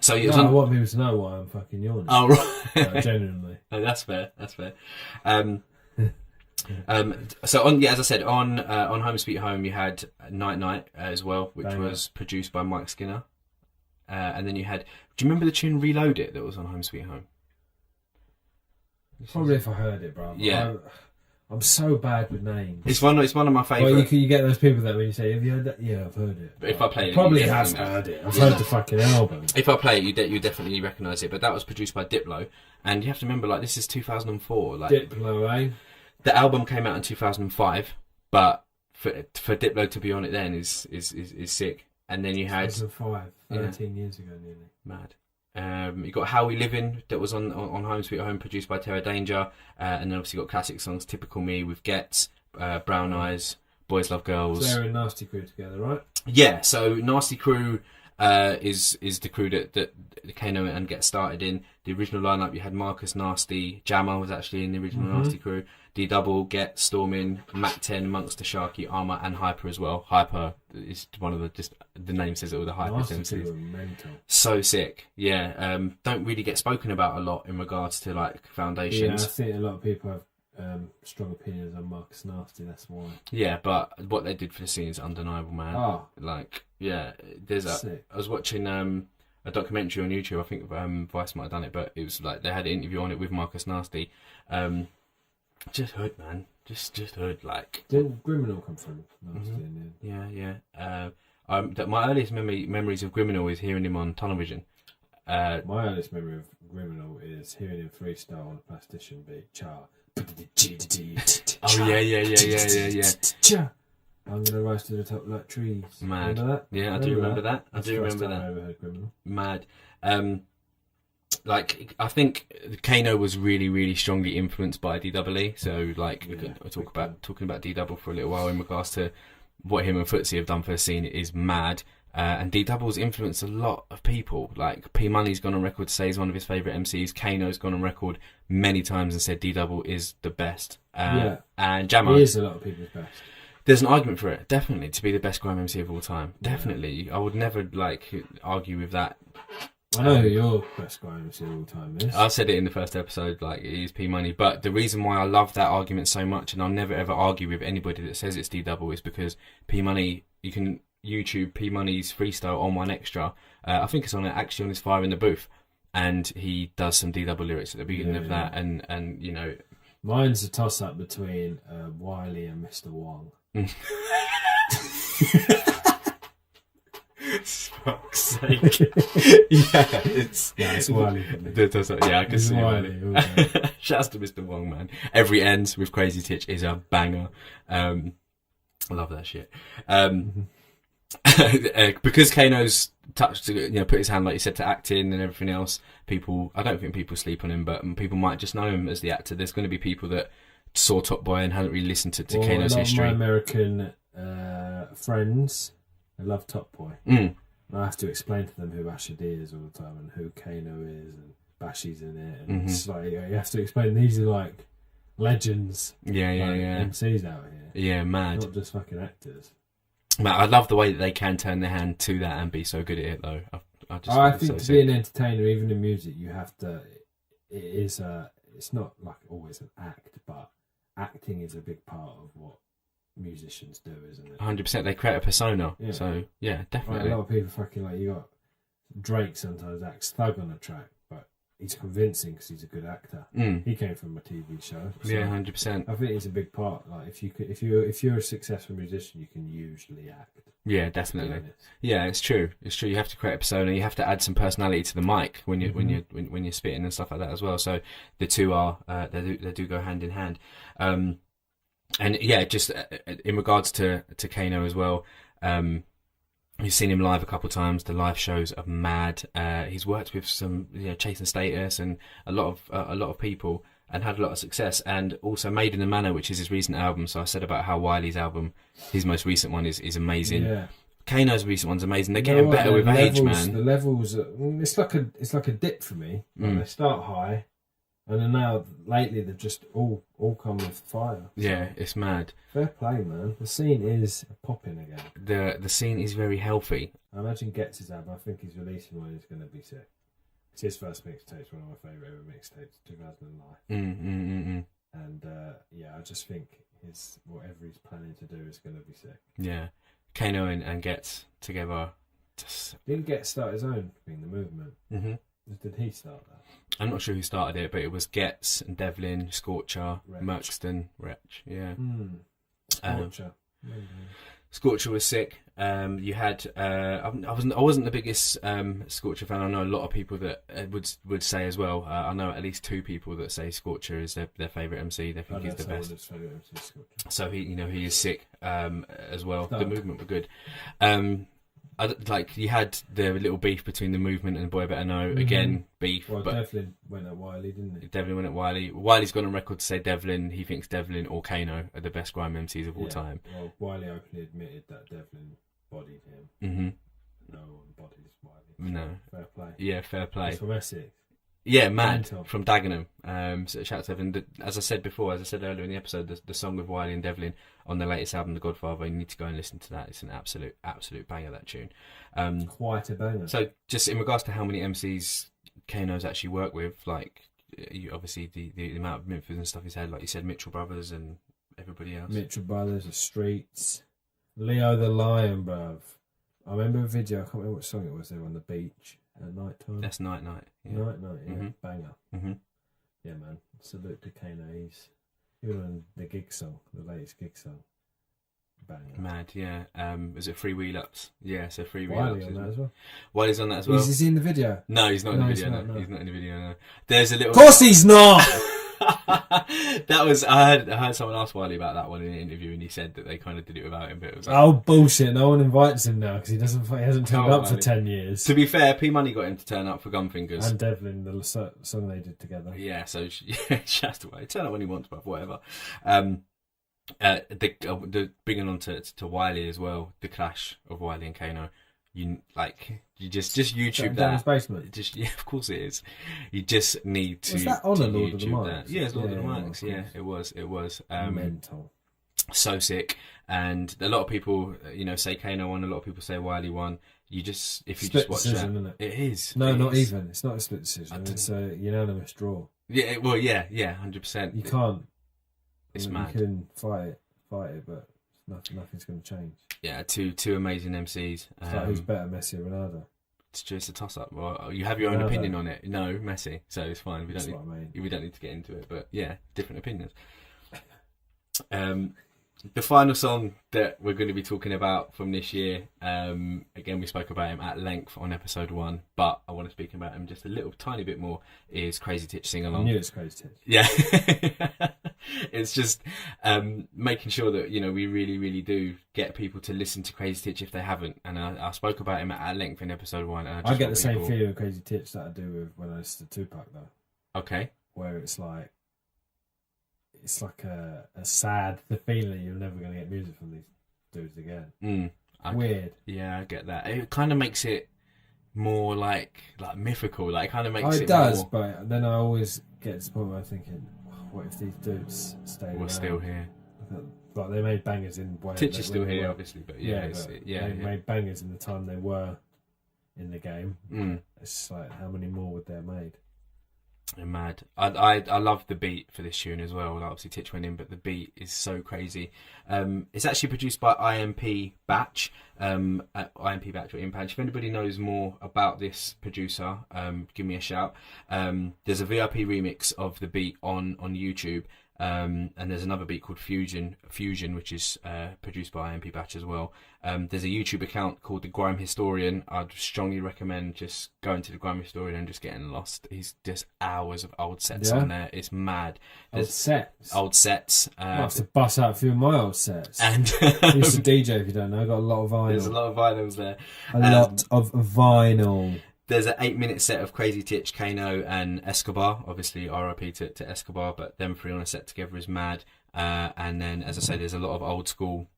So it was I on... want people to know why I'm fucking yawning. Oh, right. No, genuinely. Oh, that's fair. So on, as I said, on Home Sweet Home, you had Night Night as well, which Banger. was produced by Mike Skinner. And then you had... Do you remember the tune Reload It that was on Home Sweet Home? Probably if I heard it, bro. Yeah. I'm so bad with names. It's one of my favourite. Well, you get those people that when you say, have you heard that? Yeah, I've heard it. But if I play it, Probably you have definitely heard it. I've Yeah. heard the fucking album. If I play it, you definitely recognise it. But that was produced by Diplo, and you have to remember, like, this is 2004. Like, Diplo, eh? the album came out in 2005, but for Diplo to be on it then is sick. And then you had 2005, 13 years ago nearly. mad. You got How We Living that was on Home Sweet Home, produced by Terra Danger, and then obviously got classic songs Typical Me with Gets, Brown Eyes, Boys Love Girls. So they're in Nasty Crew together, right? Yeah, so Nasty Crew is the crew that Kano and Get started in. The original lineup, you had Marcus Nasty, Jammer was actually in the original Nasty Crew, D Double, Get, Stormin, Mac 10, Monster, Sharky, Armour, and Hyper as well. Hyper is one of the name says it all, the Hyper Nasty Crew MCs. were mental. So sick, yeah. Don't really get spoken about a lot in regards to like Yeah, I foundations. think a lot of people have strong opinions on Marcus Nasty, that's why. Yeah, but what they did for the scene is undeniable, man. Oh, Like, yeah, there's sick. I was watching a documentary on YouTube. I think Vice might have done it, but it was like they had an interview on it with Marcus Nasty. Just hood, man. Just hood, like. Didn't Criminal come from Nasty in the end? Yeah. My earliest memories of Griminal is hearing him on Tunnelvision. My earliest memory of Criminal is hearing him freestyle on a plastician beat. Cha. Oh yeah. I'm gonna rise to the top like trees. Mad. Remember that? Yeah, I do remember that. I That's do the first remember time that. I ever heard Criminal. Mad. Like, I think Kano was really, really strongly influenced by DWE. So, like, we could talking about D-Double for a little while in regards to what him and Footsie have done for the scene is mad. And D-Double's influenced a lot of people. Like, P Money's gone on record to say he's one of his favourite MCs. Kano's gone on record many times and said D-Double is the best. And Jammer. He is a lot of people's best. There's an argument for it, definitely, to be the best grime MC of all time. Definitely. I would never, like, argue with that. I know who your best grime MC of all time is. I said it in the first episode, like, it is P Money. But the reason why I love that argument so much, and I'll never ever argue with anybody that says it's D-Double, is because P Money, you can YouTube P Money's freestyle on One Extra. I think it's actually on his Fire in the Booth. And he does some D-Double lyrics at the beginning of that. And, you know. Mine's a toss-up between Wiley and Mr. Wong. Fuck's sake. It's Wiley for me. Yeah, I can see Wiley. it. Shouts to Mr. Wong, man. Every Ends with Crazy Titch is a banger. I love that shit. Because Kano's touched, put his hand, like you said, to acting and everything else, I don't think people sleep on him, but people might just know him as the actor. There's going to be people that saw Top Boy and hadn't really listened to Kano's history. A lot of my American friends, they love Top Boy. Mm. And I have to explain to them who Asher D is all the time and who Kano is and Bashy's in it. And it's like, you have to explain, these are like legends. Yeah. MCs out here. Yeah, mad. Not just fucking actors. Man, I love the way that they can turn their hand to that and be so good at it, though. I think to be an entertainer, even in music, you have to. It's not like always an act, but acting is a big part of what musicians do, isn't it? 100%. They create a persona. Yeah. So yeah, definitely. Like, a lot of people fucking like you got Drake sometimes acts thug on a track, but he's convincing because he's a good actor. He came from a TV show. So Yeah, 100%. I think it's a big part. Like if you're a successful musician, you can usually act. Yeah, definitely. Yeah, it's true. It's true. You have to create a persona. You have to add some personality to the mic when you when you're spitting and stuff like that as well. So the two are they do go hand in hand. And yeah, just in regards to Kano as well. You've seen him live a couple of times. The live shows are mad. He's worked with some, Chase and Status and a lot of people, and had a lot of success. And also Made in the Manor, which is his recent album. So I said about how Wiley's album, his most recent one, is amazing. Yeah. Kano's recent one's amazing. They're getting better with age, man. The levels, it's like a dip for me. They start high, and then now lately they've just all come with fire. So Yeah, it's mad. fair play, man. The scene is popping again. The scene is very healthy. I imagine Gets his album. I think he's releasing one. He's going to be sick. It's his first mixtape. One of my favourite ever mixtapes, 2009. And yeah, I just think whatever he's planning to do is going to be sick. Yeah, Kano and Gets together. Didn't Get start his own thing, the movement? Did he start that? I'm not sure who started it, but it was Gets and Devlin, Scorcher, Wretch. Merkston, Wretch. Yeah. Scorcher. Scorcher was sick. You had I wasn't the biggest Scorcher fan. I know a lot of people that would say as well. I know at least two people that say Scorcher is their favourite MC. They think he's the best. So he is sick as well. The movement were good. You had the little beef between the movement and Boy Better Know. Again, beef. Well, but Devlin went at Wiley, didn't he? Devlin went at Wiley. Wiley's gone on record to say he thinks Devlin or Kano are the best grime MCs of all time. Well, Wiley openly admitted that Devlin bodied him. No one bodies Wiley. No. Fair play. Yeah, fair play. He's from Essex. Yeah, mad. Mental. From Dagenham. So shout out to Devlin. As I said earlier in the episode, the song with Wiley and Devlin on the latest album, The Godfather, you need to go and listen to that. It's an absolute banger, that tune. Quite a banger. So just in regards to how many MCs Kano's actually worked with, obviously the amount of Memphis and stuff he's had, like you said, Mitchell Brothers and everybody else. Mitchell Brothers, The Streets, Leo the Lion, bruv. I remember a video, I can't remember what song it was, they were on the beach at night time. That's Night. Yeah. Night, yeah. Banger. Yeah, man. Salute to Kano. He's even on the gig song, the latest gig song. Banger. Mad, yeah. Was it Free Wheel Ups? Yeah, so Free Wheel Wiley Ups. on that as well. Wiley's on that as well. Is he in the video? No, he's not in the video. No. He's not in the video. No. There's a little. Of course he's not. That was I heard someone ask Wiley about that one in an interview, and he said that they kind of did it without him. But it was oh bullshit! No one invites him now because he hasn't turned up for 10 years. To be fair, P Money got him to turn up for Gumfingers and Devlin, the song they did together. Yeah, so shouts to Wiley. Turn up when he wants, but whatever. The bringing on to Wiley as well, the clash of Wiley and Kano. You just YouTube that. His basement. Yeah, of course it is. You just need to. Was that on to Lord of the YouTube Mics? that. Yeah, it's Lord of the Mics. Yeah, it was. Mental. So sick, and a lot of people, say Kano won. A lot of people say Wiley won. If you split just watch decision, that, isn't it is. No, it not is. even. It's not a split decision. It's a unanimous draw. Yeah, well, yeah, 100%. You can't. It's mad. You can fight it, but nothing's going to change. Yeah, two amazing MCs. It's like who's better, Messi or Ronaldo? It's just a toss up. Well, you have your own opinion on it. No, Messi, so it's fine. We don't need to get into it, but yeah, different opinions. The final song that we're going to be talking about from this year, again, we spoke about him at length on episode 1, but I want to speak about him just a little tiny bit more, is Crazy Titch Sing Along. I knew it's Crazy Titch. Yeah. It's just making sure that, we really, really do get people to listen to Crazy Titch if they haven't. And I spoke about him at length in episode 1. And I get the same feeling with Crazy Titch that I do with when I listen to Tupac, though. Okay. Where it's like a sad feeling that you're never going to get music from these dudes again. Weird. Yeah, I get that. It kind of makes it more like mythical. Like, kind of makes it. It does, more... but then I always get to the point where I'm thinking, what if these dudes stayed around? still here. Like they made bangers in. Titch is still here, obviously, but they made bangers in the time they were in the game. It's like, how many more would they have made? They're mad. I love the beat for this tune as well. Like, obviously Titch went in, but the beat is so crazy. It's actually produced by IMP Batch. At IMP Batch or Impact. If anybody knows more about this producer, give me a shout. There's a VIP remix of the beat on YouTube. And there's another beat called Fusion, which is produced by IMP Batch as well. There's a YouTube account called The Grime Historian. I'd strongly recommend just going to The Grime Historian and just getting lost. He's just hours of old sets on there. It's mad. Old sets. I have to bust out a few of my old sets. And I used to DJ, if you don't know. I got a lot of vinyl. There's a lot of vinyls there. A lot of vinyl. There's an 8-minute set of Crazy Titch, Kano, and Escobar. Obviously, RIP to Escobar, but them three on a set together is mad. And then, as I say, there's a lot of old school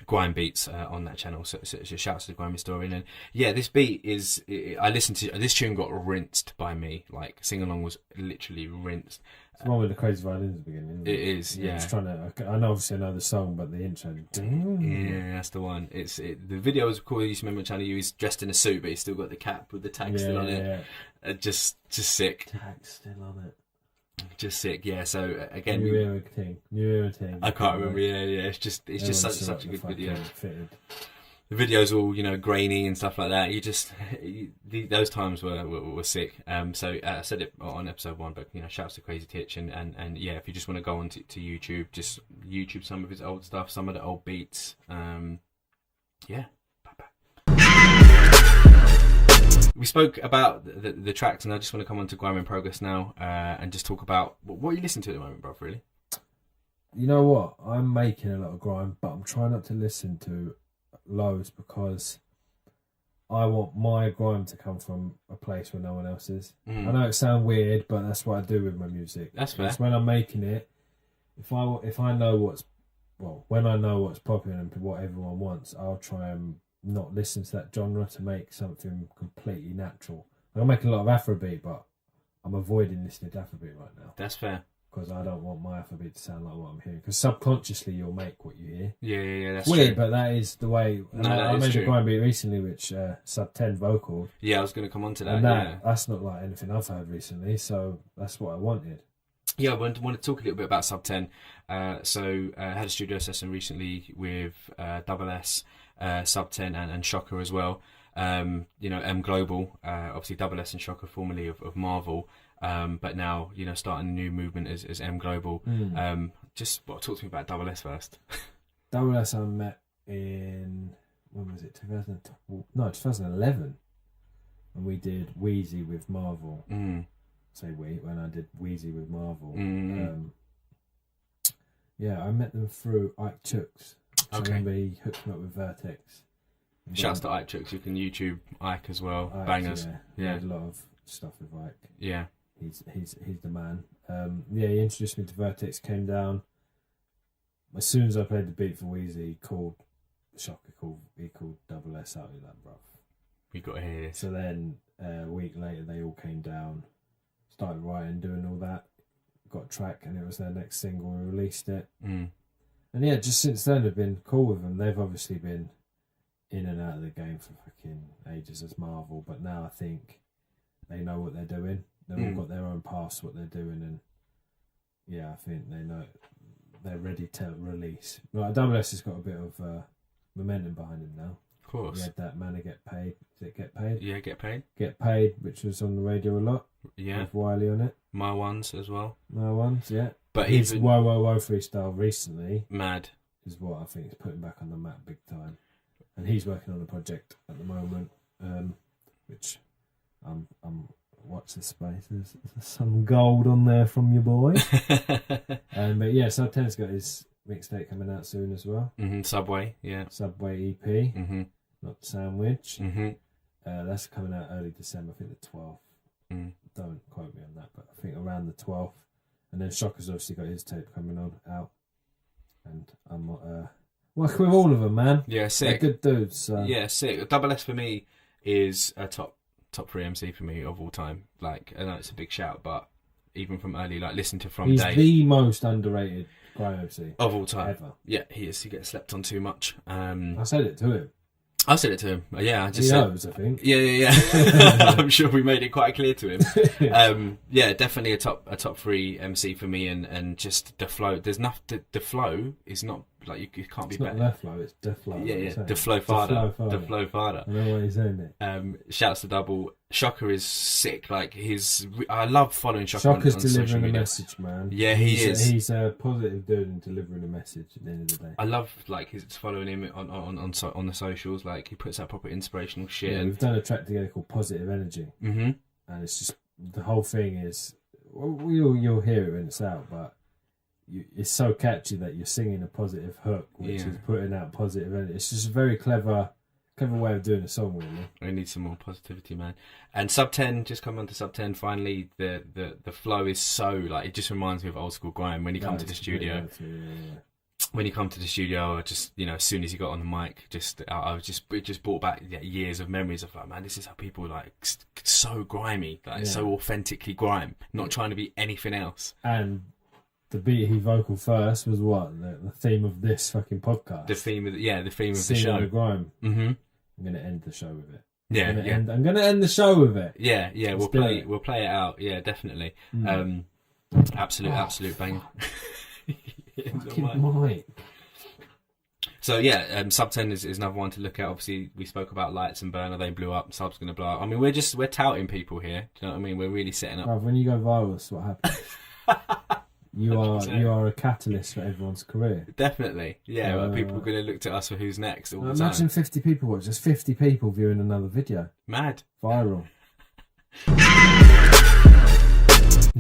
grime beats on that channel. So shouts to the Grime Historian. And yeah, this beat is. I listened to this tune, got rinsed by me. Like sing along was literally rinsed. It's the one with the crazy violins at the beginning, isn't it? It is, yeah. I'm just trying to. I know, obviously, I know the song, but the intro. Yeah, that's the one. The video was cool. I used to remember Channel U. He's dressed in a suit, but he's still got the cap with the tag still on it. Just sick. Tag still on it. Just sick. Yeah. So again, New era thing. I can't remember. Yeah. It's just such a good video. Fitted. The video's all grainy and stuff like that. Those times were sick. So I said it on episode 1, but shouts to Crazy Titch and yeah, if you just want to go on to YouTube, just YouTube some of his old stuff, some of the old beats. Yeah. We spoke about the tracks, and I just want to come on to Grime in Progress now and just talk about what you listen to at the moment, bruv. Really. You know what? I'm making a lot of grime, but I'm trying not to listen to loads because I want my grime to come from a place where no one else is. I know it sounds weird, but that's what I do with my music. That's fair. It's when I'm making it. If I know when I know what's popular and what everyone wants, I'll try and not listen to that genre to make something completely natural. I'm making a lot of Afrobeat, but I'm avoiding listening to Afrobeat right now. That's fair. Because I don't want my Afrobeat to sound like what I'm hearing. Because subconsciously you'll make what you hear. Yeah, that's weird, true. But that is the way. I made a grime beat recently, which sub 10 vocal. Yeah, I was going to come on to that. And that's not like anything I've heard recently, so that's what I wanted. Yeah, I want to talk a little bit about sub 10. So I had a studio session recently with Double S, sub 10, and Shocker as well. M Global, obviously Double S and Shocker, formerly of Marvel. But now, starting a new movement as M Global. Talk to me about Double S first. Double S I met in, when was it, 2011. And we did Wheezy with Marvel. Say we, when I did Wheezy with Marvel. I met them through Ike Chooks. I remember he hooked me up with Vertex. Shouts to Ike Chooks. You can YouTube Ike as well. Ike, bangers. Yeah. Did a lot of stuff with Ike. Yeah. He's the man. He introduced me to Vertex, came down. As soon as I played the beat for Wheezy, he called Double S out. He's like, bruv, we got to hear this. So then a week later they all came down, started writing, doing all that, got a track, and it was their next single. We released it. And yeah, just since then I've been cool with them. They've obviously been in and out of the game for fucking ages as Marvel, but now I think they know what they're doing. They've all got their own paths, what they're doing, and yeah, I think they know they're ready to release. Right, Double S has got a bit of momentum behind him now. Of course. He had that Man Get Paid. Is it Get Paid? Yeah, Get Paid. Get Paid, which was on the radio a lot. Yeah. With Wiley on it. My Ones as well. My Ones, yeah. But his Whoa Whoa Whoa freestyle recently. Mad. Is what I think is putting back on the map big time. And he's working on a project at the moment, which I'm watch this space. There's some gold on there from your boy. But yeah, Sub 10's got his mixtape coming out soon as well. Subway, yeah. Subway EP, not Sandwich. That's coming out early December, I think the 12th. Don't quote me on that, but I think around the 12th. And then Shocker's obviously got his tape coming out. And I'm working with all of them, man. Yeah, sick. They're good dudes. So. Yeah, sick. Double S for me is a top 3 MC for me of all time. Like, I know it's a big shout, but even from early, like, listen to From He's Day. He's the most underrated grime MC of all time. Ever. Yeah, he is. He gets slept on too much. I said it to him. I said it to him. Yeah, I just He said. knows, I think. Yeah. I'm sure we made it quite clear to him. Yeah, definitely a top 3 MC for me, and just the flow. There's nothing. The flow is not like you can't be It's better. not the flow, it's the flow. Yeah. The flow farther. The flow farther. I know why he's saying it. Shouts to Double. Shocker is sick. Like I love following Shocker. Shocker's on social delivering a media. message, man. Yeah, he is. He's a positive dude and delivering a message at the end of the day. I love like his following him on the socials. Like he puts out proper inspirational shit. Yeah, we've done a track together called Positive Energy, and it's just the whole thing is. Well, you'll hear it when it's out, but it's so catchy that you're singing a positive hook, which is putting out positive energy. It's just a very clever way of doing a song, really. We need some more positivity, man. And Sub 10, just come on to Sub 10. Finally, the flow is so like it just reminds me of old school grime when you come to the studio. When you come to the studio, just as soon as you got on the mic, it just brought back years of memories of like, man, this is how people like so grimy, like so authentically grime, not trying to be anything else. And the beat he vocal first was what the theme of this fucking podcast. The theme of the show. The grime. Mm-hmm. I'm gonna end the show with it. Yeah, I'm gonna end the show with it. Yeah. We'll play it out. Yeah, definitely. Absolute bang. Fucking mic. So Sub 10 is another one to look at. Obviously, we spoke about Lights and Burner. They blew up. Sub's going to blow up. I mean, we're touting people here. Do you know what I mean? We're really setting up. Bruv, when you go viral, that's what happens. You are a catalyst for everyone's career. Definitely. Yeah, well, people are going to look at us for who's next all the time. Imagine 50 people watch. There's 50 people viewing another video. Mad. Viral.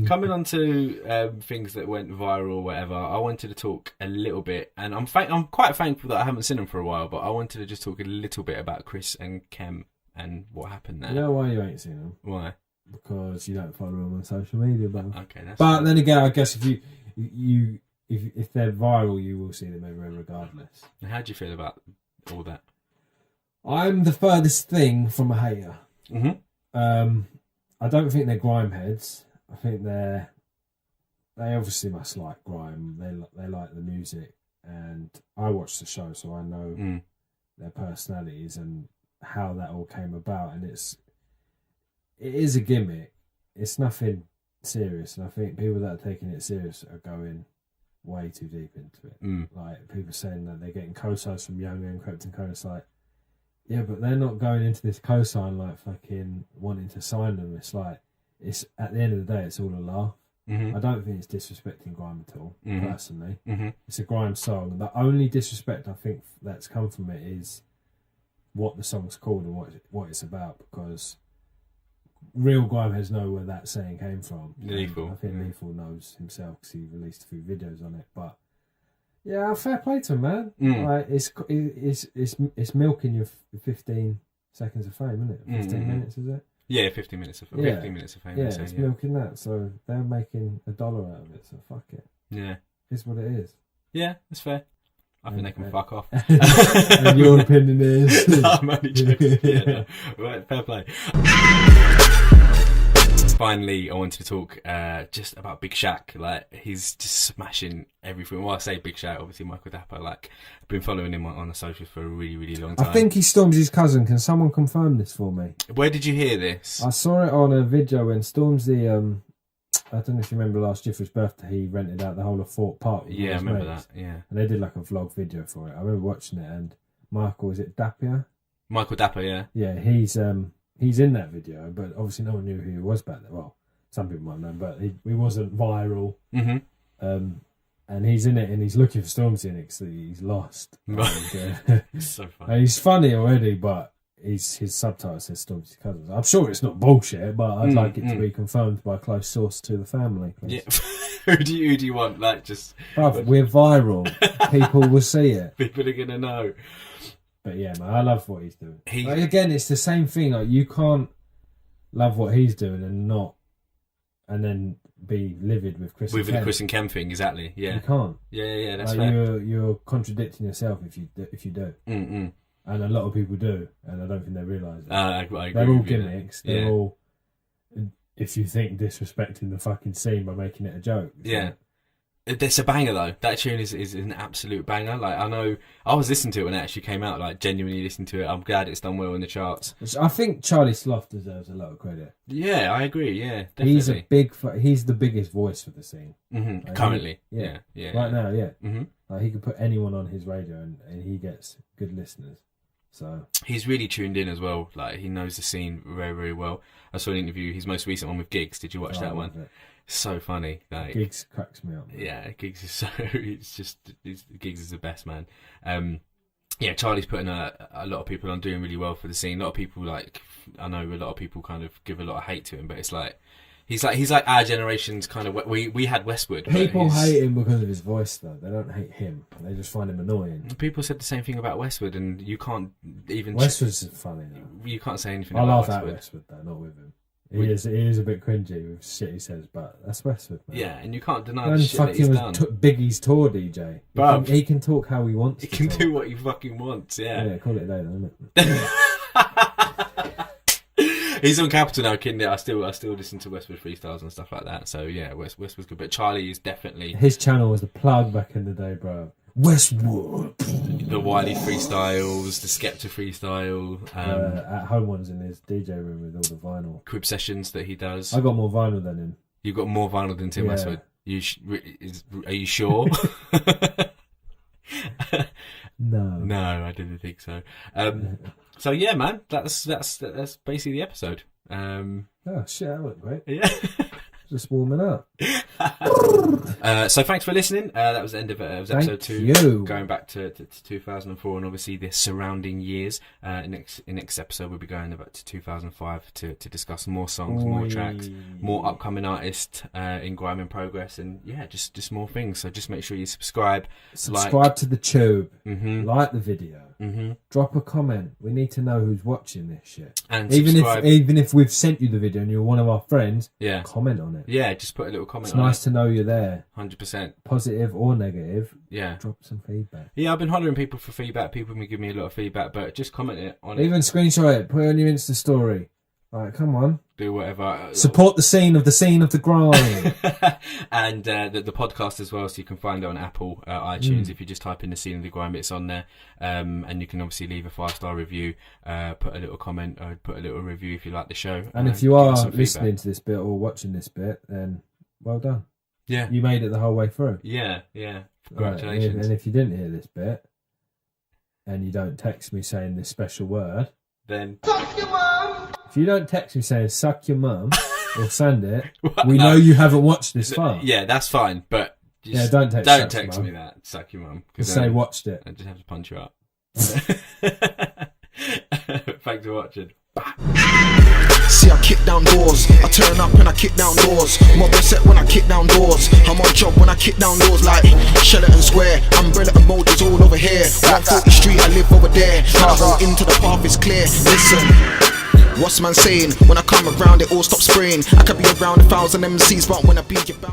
Coming on to things that went viral or whatever, I wanted to talk a little bit, and I'm quite thankful that I haven't seen them for a while, but I wanted to just talk a little bit about Chris and Kem and what happened there. You know why you ain't seen them? Why? Because you don't follow them on social media, bro. Okay, that's but fine. Then again, I guess if they're viral, you will see them everywhere regardless. And how do you feel about all that? I'm the furthest thing from a hater. Mm-hmm. I don't think they're grime heads. I think they obviously must like grime. They like the music, and I watched the show, so I know their personalities and how that all came about. And it is a gimmick. It's nothing serious, and I think people that are taking it serious are going way too deep into it. Like people saying that they're getting cosigns from Young and Krypton Kano. It's like, yeah, but they're not going into this cosign like fucking wanting to sign them. It's like, it's at the end of the day, it's all a laugh. I don't think it's disrespecting grime at all, personally. It's a grime song. The only disrespect I think that's come from it is what the song's called and what it's about, because real grime heads know where that saying came from. Lethal. I think Lethal knows himself because he released a few videos on it. But yeah, fair play to him, man. Like, it's milking your 15 seconds of fame, isn't it? 15 minutes, is it? Yeah, 15 minutes of fame. Yeah, it's milking that. So they're making $1 out of it. So fuck it. Yeah, it's what it is. Yeah, that's fair. I think they can fuck off. And your opinion is? No, I'm only joking. Yeah, no. Right, fair play. Finally, I wanted to talk just about Big Shaq. Like, he's just smashing everything. Well, I say Big Shaq, obviously Michael Dapper. Like, I've been following him on the socials for a really, really long time. I think he Stormzy's cousin. Can someone confirm this for me? Where did you hear this? I saw it on a video when Stormzy, I don't know if you remember last year for his birthday, he rented out the whole of Fort Park. Yeah, I remember that, yeah. And they did like a vlog video for it. I remember watching it, and Michael, is it Dapper? Michael Dapper, yeah. Yeah, he's in that video, but obviously no one knew who he was back then. Well, some people might know, but he wasn't viral. And he's in it, and he's looking for Stormzy in it because he's lost. It's so funny. And he's funny already, but his subtitle says Stormzy's cousins. I'm sure it's not bullshit, but I'd like it to be confirmed by a close source to the family. Please. Yeah. who do you want? Like, just... Bruv, we're viral. People will see it. People are going to know. But yeah, man, I love what he's doing. Like, again, it's the same thing. Like, you can't love what he's doing and then be livid with Chris and Kem. With the Chris and Kem thing, exactly. Yeah, you can't. Yeah, that's like, fair. You're contradicting yourself if you do. And a lot of people do, and I don't think they realise it. I agree. They're all gimmicks. They're all, if you think, disrespecting the fucking scene by making it a joke. Yeah. It's a banger though. That tune is an absolute banger. Like, I know I was listening to it when it actually came out. Like, genuinely listening to it. I'm glad it's done well in the charts. I think Charlie Sloth deserves a lot of credit. Yeah, I agree. Yeah, definitely. He's the biggest voice for the scene. Mm-hmm. Like, Currently, yeah. yeah. Right now, yeah. Mm-hmm. Like, he could put anyone on his radio and he gets good listeners. So he's really tuned in as well. Like, he knows the scene very, very well. I saw an interview, his most recent one with Giggs. Did you watch that one? It. So funny. Like, Giggs cracks me up. Man. Yeah, Giggs is so. Giggs is the best, man. Yeah, Charlie's putting a lot of people on doing really well for the scene. A lot of people, like, I know a lot of people kind of give a lot of hate to him, but it's like he's like our generation's kind of. We had Westwood. People hate him because of his voice, though. They don't hate him. They just find him annoying. People said the same thing about Westwood, and you can't even. Westwood's funny, though. You can't say anything I about laugh at Westwood. Westwood, though, not with him. He is a bit cringy with shit he says, but that's Westwood, man. Yeah, and you can't deny And the shit that he's done. Biggie's tour DJ. He can talk how he wants. He can do what he fucking wants. Yeah. Yeah, call it a day, though, isn't it? He's on Capital now, kidding. I still listen to Westwood freestyles and stuff like that. So yeah, Westwood's good, but Charlie is definitely. His channel was the plug back in the day, bro. Westwood. The Wiley freestyles, the Skepta freestyle. At home ones in his DJ room with all the vinyl. Crib sessions that he does. I got more vinyl than him. You've got more vinyl than Tim Westwood. Are you sure? No, I didn't think so. So yeah, man, that's basically the episode. Oh shit, that went great. Yeah. Just warming up. So thanks for listening. That was the end of episode 2. You. Going back to 2004 and obviously the surrounding years. Next episode we'll be going about to 2005 to discuss more songs, more tracks, more upcoming artists in Grime in Progress, and yeah, just more things. So just make sure you subscribe to the tube. Mm-hmm. Like the video. Mm-hmm. Drop a comment. We need to know who's watching this shit. And even if we've sent you the video and you're one of our friends, yeah, comment on it. Yeah, just put a little comment. It's nice to know you're there. 100%. Positive or negative. Yeah. Drop some feedback. Yeah, I've been hollering people for feedback. People can give me a lot of feedback, but just comment it on Even screenshot it. Put it on your Insta story. Like, come on. Do whatever. Support the scene of the grind. And the podcast as well, so you can find it on Apple iTunes. If you just type in the scene of the grind, it's on there. And you can obviously leave a 5-star review, put a little comment, or put a little review if you like the show. And if you are listening to this bit or watching this bit, then well done. Yeah. You made it the whole way through. Yeah. Congratulations. Right, and if you didn't hear this bit, and you don't text me saying this special word, then Suck your mum. if you don't text me saying suck your mum or send it, we know you haven't watched this far. Yeah, that's fine, but just don't text me that. Suck your mum. Just say watched it. I just have to punch you up. Thanks for watching. See, I kick down doors. I turn up and I kick down doors. Mob set when I kick down doors. I'm on job when I kick down doors like Sheraton Square. Umbrella emojis all over here. 140 Street, I live over there. Travel into the path is clear. Listen, what's man saying? When I come around, it all stops spraying. I could be around 1,000 MCs, but when I be about